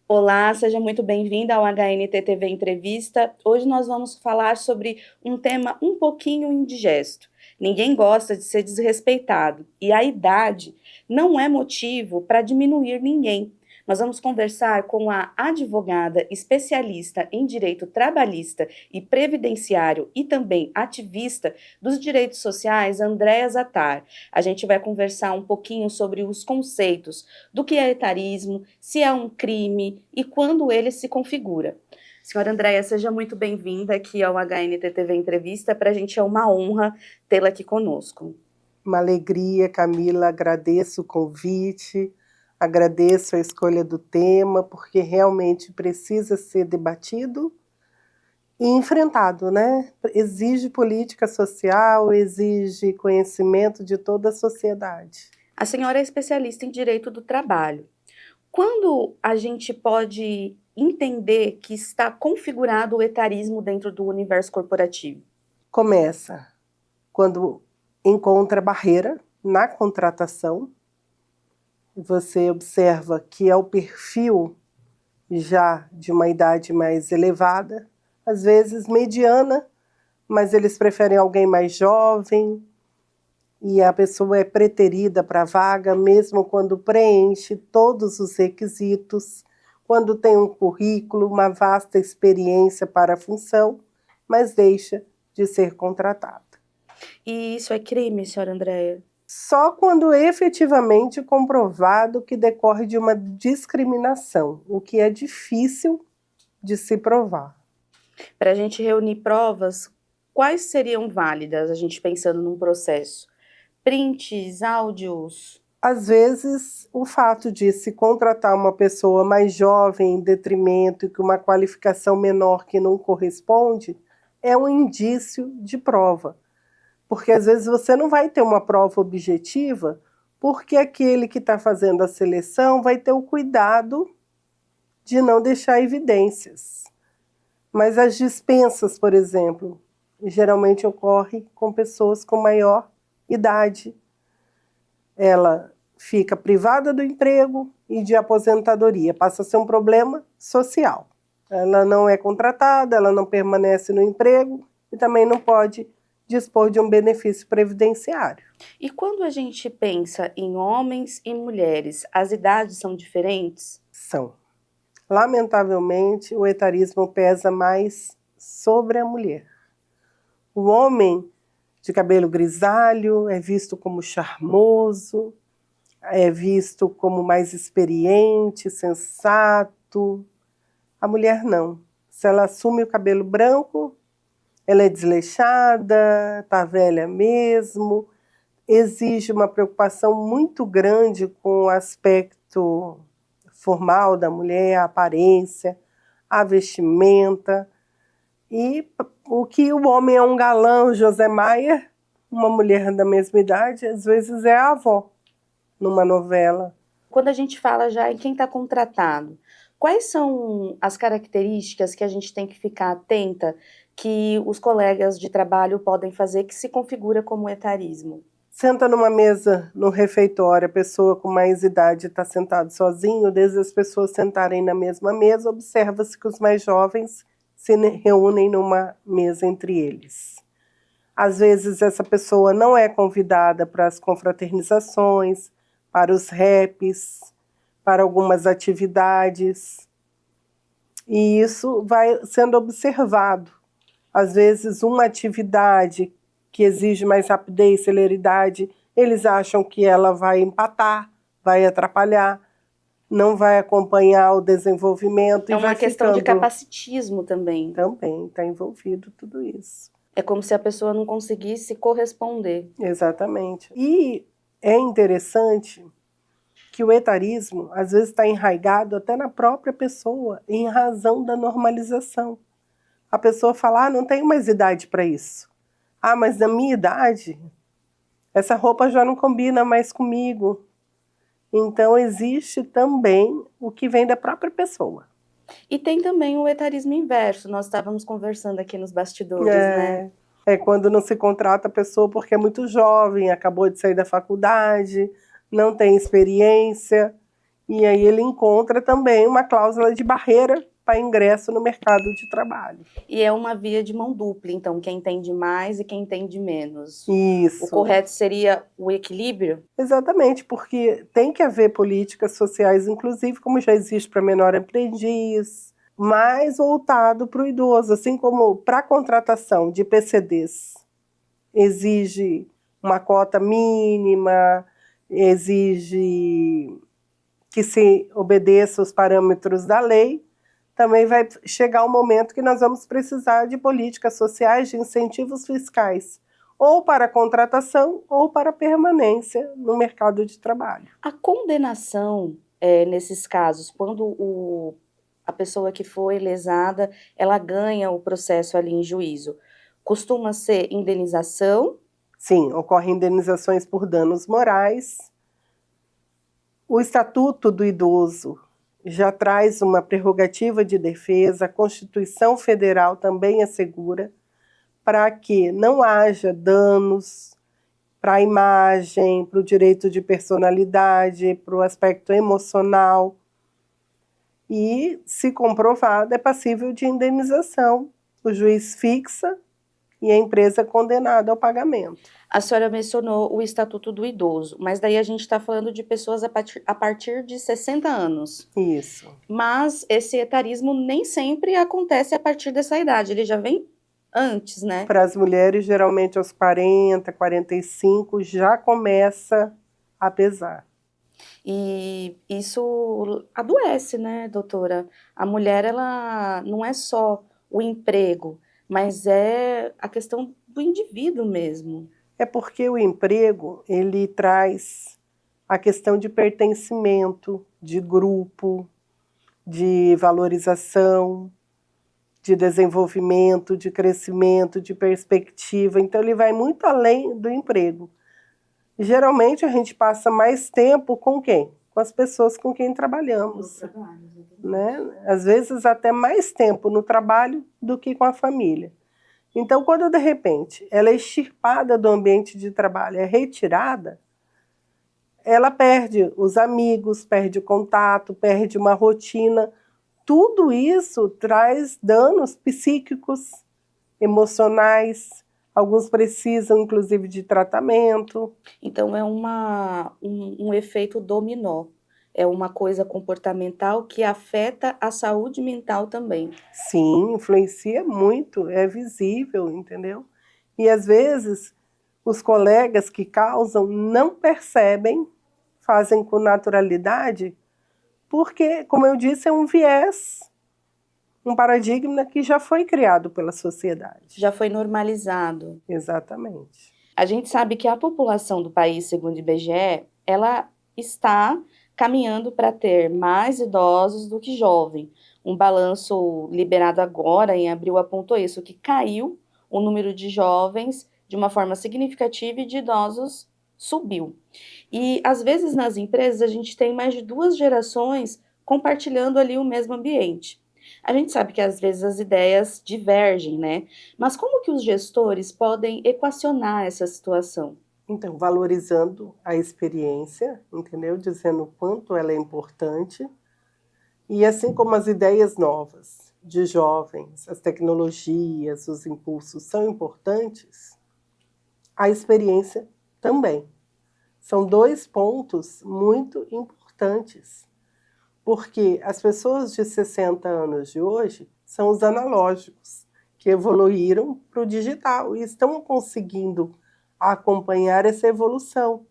Olá, seja muito bem-vinda ao HNT TV Entrevista. Hoje nós vamos falar sobre um tema um pouquinho indigesto. Ninguém gosta de ser desrespeitado e a idade não é motivo para diminuir ninguém. Nós vamos conversar com a advogada especialista em direito trabalhista e previdenciário e também ativista dos direitos sociais, Andréa Zattar. A gente vai conversar um pouquinho sobre os conceitos do que é etarismo, se é um crime e quando ele se configura. Senhora Andréia, seja muito bem-vinda aqui ao HNT TV Entrevista. Para a gente é uma honra tê-la aqui conosco. Uma alegria, Camila, agradeço o convite, agradeço a escolha do tema, porque realmente precisa ser debatido e enfrentado, né? Exige política social, exige conhecimento de toda a sociedade. A senhora é especialista em direito do trabalho. Quando a gente pode entender que está configurado o etarismo dentro do universo corporativo? Começa quando encontra barreira na contratação. Você observa que é o perfil já de uma idade mais elevada, às vezes mediana, mas eles preferem alguém mais jovem, e a pessoa é preterida para a vaga, mesmo quando preenche todos os requisitos, quando tem um currículo, uma vasta experiência para a função, mas deixa de ser contratada. E isso é crime, senhora Andréia? Só quando efetivamente comprovado que decorre de uma discriminação, o que é difícil de se provar. Para a gente reunir provas, quais seriam válidas, a gente pensando num processo? Prints, áudios? Às vezes, o fato de se contratar uma pessoa mais jovem em detrimento e com uma qualificação menor que não corresponde, é um indício de prova. Porque às vezes você não vai ter uma prova objetiva, porque aquele que está fazendo a seleção vai ter o cuidado de não deixar evidências. Mas as dispensas, por exemplo, geralmente ocorre com pessoas com maior idade. Ela fica privada do emprego e de aposentadoria, passa a ser um problema social. Ela não é contratada, ela não permanece no emprego e também não pode dispor de um benefício previdenciário. E quando a gente pensa em homens e mulheres, as idades são diferentes? São. Lamentavelmente, o etarismo pesa mais sobre a mulher. O homem de cabelo grisalho é visto como charmoso, é visto como mais experiente, sensato. A mulher não. Se ela assume o cabelo branco, ela é desleixada, está velha mesmo, exige uma preocupação muito grande com o aspecto formal da mulher, a aparência, a vestimenta. E o que o homem é um galã, o José Maier, uma mulher da mesma idade, às vezes é a avó numa novela. Quando a gente fala já em quem está contratado, quais são as características que a gente tem que ficar atenta que os colegas de trabalho podem fazer que se configura como etarismo? Senta numa mesa no refeitório, a pessoa com mais idade está sentada sozinho, desde as pessoas sentarem na mesma mesa, observa-se que os mais jovens se reúnem numa mesa entre eles. Às vezes essa pessoa não é convidada para as confraternizações, para os raps, para algumas atividades. E isso vai sendo observado. Às vezes uma atividade que exige mais rapidez, celeridade, eles acham que ela vai empatar, vai atrapalhar, não vai acompanhar o desenvolvimento É e vai uma questão de ficando... capacitismo também. Também está envolvido tudo isso. É como se a pessoa não conseguisse corresponder. Exatamente. E é interessante que o etarismo, às vezes, está enraizado até na própria pessoa, em razão da normalização. A pessoa fala, não tenho mais idade para isso. Mas na minha idade, essa roupa já não combina mais comigo. Então, existe também o que vem da própria pessoa. E tem também o etarismo inverso, nós estávamos conversando aqui nos bastidores, né? É quando não se contrata a pessoa porque é muito jovem, acabou de sair da faculdade, não tem experiência, E aí ele encontra também uma cláusula de barreira para ingresso no mercado de trabalho. E é uma via de mão dupla, então, quem entende mais e quem entende menos. O Isso. correto seria o equilíbrio? Exatamente, porque tem que haver políticas sociais, inclusive como já existe para menor aprendiz, mais voltado para o idoso, assim como para a contratação de PCDs exige uma cota mínima, exige que se obedeça os parâmetros da lei, também vai chegar o momento que nós vamos precisar de políticas sociais, de incentivos fiscais, ou para a contratação ou para a permanência no mercado de trabalho. A condenação, nesses casos, quando a pessoa que foi lesada, ela ganha o processo ali em juízo, costuma ser indenização? Sim, ocorrem indenizações por danos morais. O Estatuto do Idoso já traz uma prerrogativa de defesa, a Constituição Federal também assegura, para que não haja danos para a imagem, para o direito de personalidade, para o aspecto emocional. E, se comprovado, é passível de indenização. O juiz fixa e a empresa é condenada ao pagamento. A senhora mencionou o Estatuto do Idoso, mas daí a gente está falando de pessoas a partir de 60 anos. Isso. Mas esse etarismo nem sempre acontece a partir dessa idade, ele já vem antes, né? Para as mulheres, geralmente aos 40, 45, já começa a pesar. E isso adoece, né, doutora? A mulher, ela não é só o emprego, mas é a questão do indivíduo mesmo. É porque o emprego, ele traz a questão de pertencimento, de grupo, de valorização, de desenvolvimento, de crescimento, de perspectiva. Então, ele vai muito além do emprego. Geralmente, a gente passa mais tempo com quem? Com as pessoas com quem trabalhamos. Né? Às vezes, até mais tempo no trabalho do que com a família. Então, quando, de repente, ela é extirpada do ambiente de trabalho, é retirada, ela perde os amigos, perde o contato, perde uma rotina. Tudo isso traz danos psíquicos, emocionais. Alguns precisam, inclusive, de tratamento. Então, é um efeito dominó. É uma coisa comportamental que afeta a saúde mental também. Sim, influencia muito, é visível, entendeu? E, às vezes, os colegas que causam não percebem, fazem com naturalidade, porque, como eu disse, é um viés, um paradigma que já foi criado pela sociedade. Já foi normalizado. Exatamente. A gente sabe que a população do país, segundo o IBGE, ela está caminhando para ter mais idosos do que jovem. Um balanço liberado agora, em abril, apontou isso, que caiu o número de jovens de uma forma significativa e de idosos subiu. E, às vezes, nas empresas, a gente tem mais de 2 gerações compartilhando ali o mesmo ambiente. A gente sabe que, às vezes, as ideias divergem, né? Mas como que os gestores podem equacionar essa situação? Então, valorizando a experiência, entendeu? Dizendo o quanto ela é importante. E assim como as ideias novas de jovens, as tecnologias, os impulsos são importantes, a experiência também. São 2 pontos muito importantes, porque as pessoas de 60 anos de hoje são os analógicos, que evoluíram para o digital e estão conseguindo acompanhar essa evolução.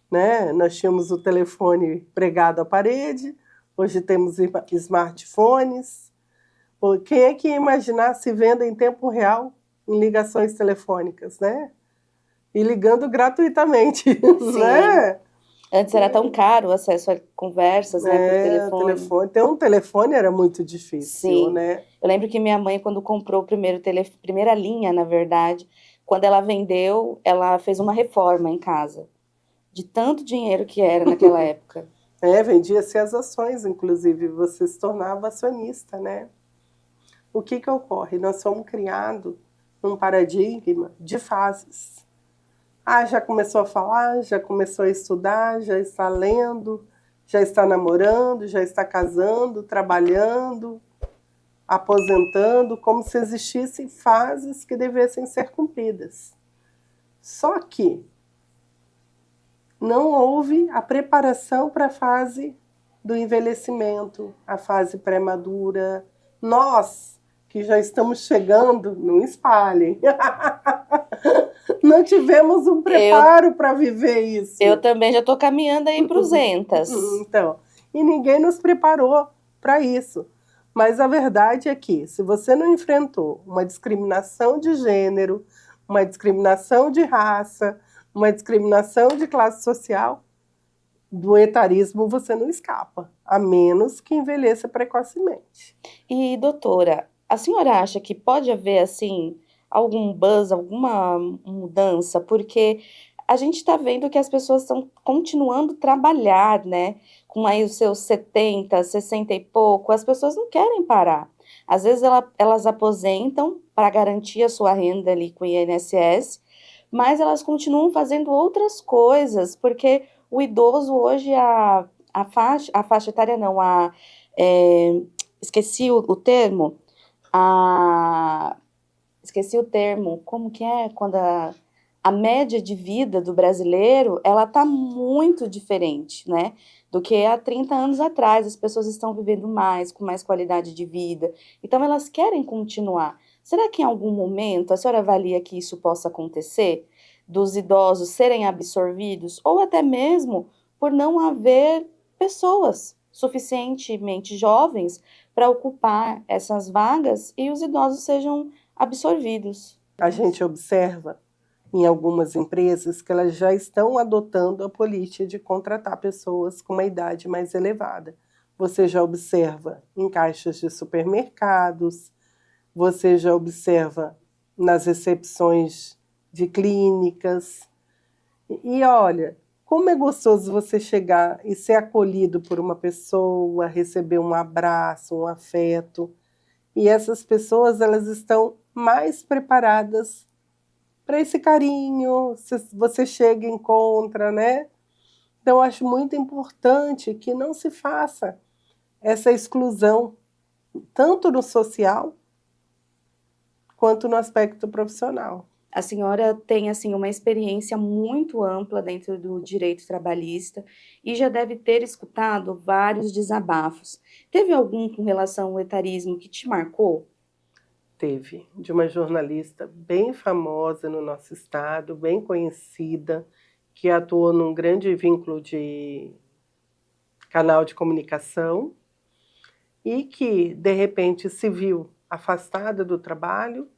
Né? Nós tínhamos o telefone pregado à parede, hoje temos smartphones. Quem é que ia imaginar se venda em tempo real em ligações telefônicas, né? E ligando gratuitamente, Sim. né? Antes era tão caro o acesso a conversas, né, por telefone. Ter um telefone era muito difícil, Sim. né? Eu lembro que minha mãe, quando comprou o primeira linha, na verdade, quando ela vendeu, ela fez uma reforma em casa. De tanto dinheiro que era naquela época. Vendia-se as ações, inclusive, você se tornava acionista, né? O que ocorre? Nós fomos criados num paradigma de fases. Já começou a falar, já começou a estudar, já está lendo, já está namorando, já está casando, trabalhando, aposentando, como se existissem fases que devessem ser cumpridas. Só que não houve a preparação para a fase do envelhecimento, a fase pré-madura. Nós, que já estamos chegando, não espalhem. Não tivemos um preparo para viver isso. Eu também já estou caminhando aí para os entas. Então, e ninguém nos preparou para isso. Mas a verdade é que, se você não enfrentou uma discriminação de gênero, uma discriminação de raça, uma discriminação de classe social, do etarismo você não escapa, a menos que envelheça precocemente. E, doutora, a senhora acha que pode haver, assim, algum buzz, alguma mudança? Porque a gente está vendo que as pessoas estão continuando a trabalhar, né? Com aí os seus 70, 60 e pouco, as pessoas não querem parar. Às vezes elas aposentam para garantir a sua renda ali com o INSS, mas elas continuam fazendo outras coisas, porque o idoso hoje, a faixa etária não, esqueci o termo, a, esqueci o termo, como que é quando a média de vida do brasileiro, ela está muito diferente, né, do que há 30 anos atrás. As pessoas estão vivendo mais, com mais qualidade de vida, então elas querem continuar. Será que em algum momento a senhora avalia que isso possa acontecer? Dos idosos serem absorvidos, ou até mesmo por não haver pessoas suficientemente jovens para ocupar essas vagas e os idosos sejam absorvidos. A gente observa em algumas empresas que elas já estão adotando a política de contratar pessoas com uma idade mais elevada. Você já observa em caixas de supermercados, você já observa nas recepções de clínicas. E olha, como é gostoso você chegar e ser acolhido por uma pessoa, receber um abraço, um afeto. E essas pessoas, elas estão mais preparadas para esse carinho, você chega e encontra, né? Então, eu acho muito importante que não se faça essa exclusão, tanto no social, quanto no aspecto profissional. A senhora tem, assim, uma experiência muito ampla dentro do direito trabalhista e já deve ter escutado vários desabafos. Teve algum com relação ao etarismo que te marcou? Teve, de uma jornalista bem famosa no nosso estado, bem conhecida, que atuou num grande vínculo de canal de comunicação e que, de repente, se viu afastada do trabalho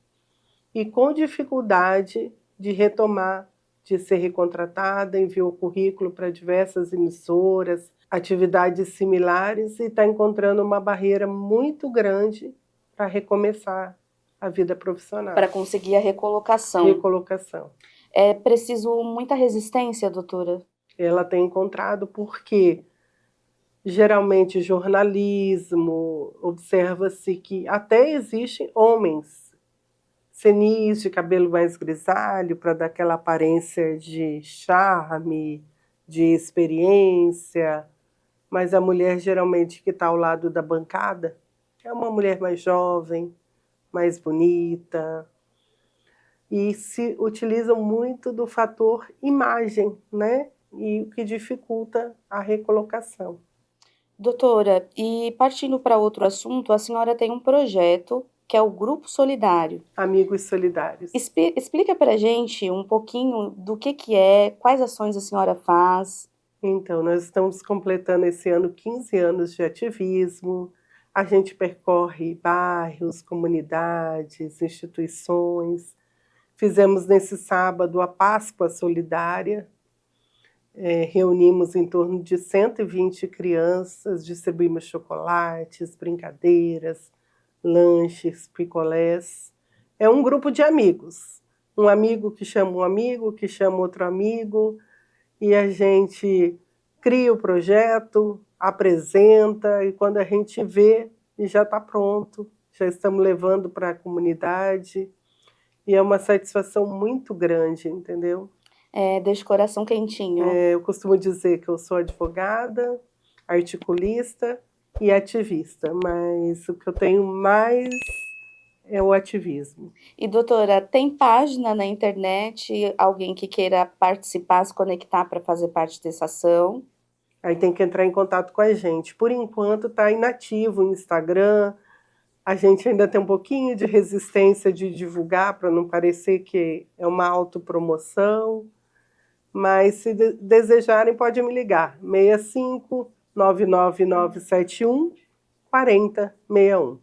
e com dificuldade de retomar, de ser recontratada, enviou currículo para diversas emissoras, atividades similares, e está encontrando uma barreira muito grande para recomeçar a vida profissional. Para conseguir a recolocação. Recolocação. É preciso muita resistência, doutora? Ela tem encontrado porque, geralmente, jornalismo, observa-se que até existem homens senis, de cabelo mais grisalho, para dar aquela aparência de charme, de experiência, mas a mulher geralmente que está ao lado da bancada é uma mulher mais jovem, mais bonita, e se utilizam muito do fator imagem, né? E o que dificulta a recolocação. Doutora, e partindo para outro assunto, a senhora tem um projeto que é o Grupo Solidário. Amigos Solidários. Explica para a gente um pouquinho do que é, quais ações a senhora faz. Então, nós estamos completando esse ano 15 anos de ativismo. A gente percorre bairros, comunidades, instituições. Fizemos nesse sábado a Páscoa Solidária. Reunimos em torno de 120 crianças, distribuímos chocolates, brincadeiras, lanches, picolés. É um grupo de amigos. Um amigo que chama um amigo, que chama outro amigo, e a gente cria o projeto, apresenta, e quando a gente vê, já está pronto, já estamos levando para a comunidade, e é uma satisfação muito grande, entendeu? Deixa o coração quentinho. Eu costumo dizer que eu sou advogada, articulista e ativista, mas o que eu tenho mais é o ativismo. E doutora, tem página na internet, alguém que queira participar, se conectar para fazer parte dessa ação? Aí tem que entrar em contato com a gente. Por enquanto está inativo o Instagram, a gente ainda tem um pouquinho de resistência de divulgar para não parecer que é uma autopromoção, mas se desejarem pode me ligar, 65 99971 4061.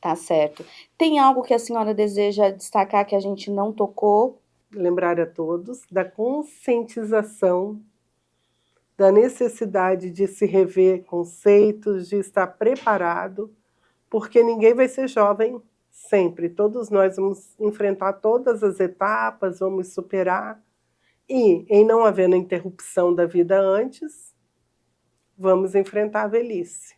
Tá certo. Tem algo que a senhora deseja destacar que a gente não tocou? Lembrar a todos da conscientização, da necessidade de se rever conceitos, de estar preparado, porque ninguém vai ser jovem sempre. Todos nós vamos enfrentar todas as etapas, vamos superar. E, em não havendo interrupção da vida antes, vamos enfrentar a velhice.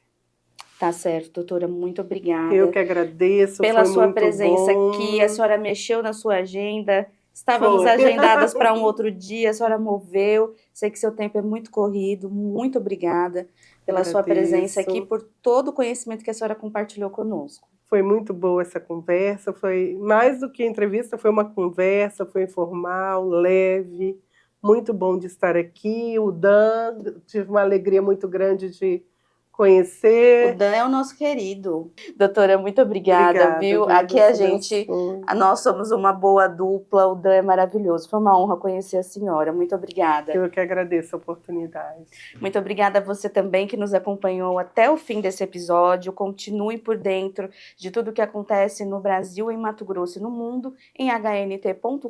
Tá certo, doutora, muito obrigada. Eu que agradeço, pela foi sua muito presença bom. aqui. A senhora mexeu na sua agenda. Estávamos Foi. agendadas para um outro dia, a senhora moveu. Sei que seu tempo é muito corrido. Muito obrigada pela sua presença aqui, por todo o conhecimento que a senhora compartilhou conosco. Foi muito boa essa conversa, foi mais do que entrevista, foi uma conversa, foi informal, leve, muito bom de estar aqui. O Dan, tive uma alegria muito grande de conhecer. O Dan é o nosso querido. Doutora, muito obrigada, viu? Deus Aqui a abençoe. gente, nós somos uma boa dupla, o Dan é maravilhoso. Foi uma honra conhecer a senhora. Muito obrigada. Eu que agradeço a oportunidade. Muito obrigada a você também que nos acompanhou até o fim desse episódio. Continue por dentro de tudo que acontece no Brasil, em Mato Grosso e no mundo, em hnt.com.br,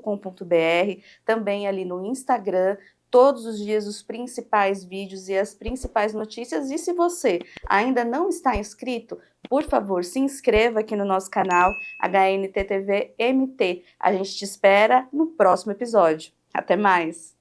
também ali no Instagram. Todos os dias os principais vídeos e as principais notícias. E se você ainda não está inscrito, por favor, se inscreva aqui no nosso canal HNTTV MT. A gente te espera no próximo episódio. Até mais!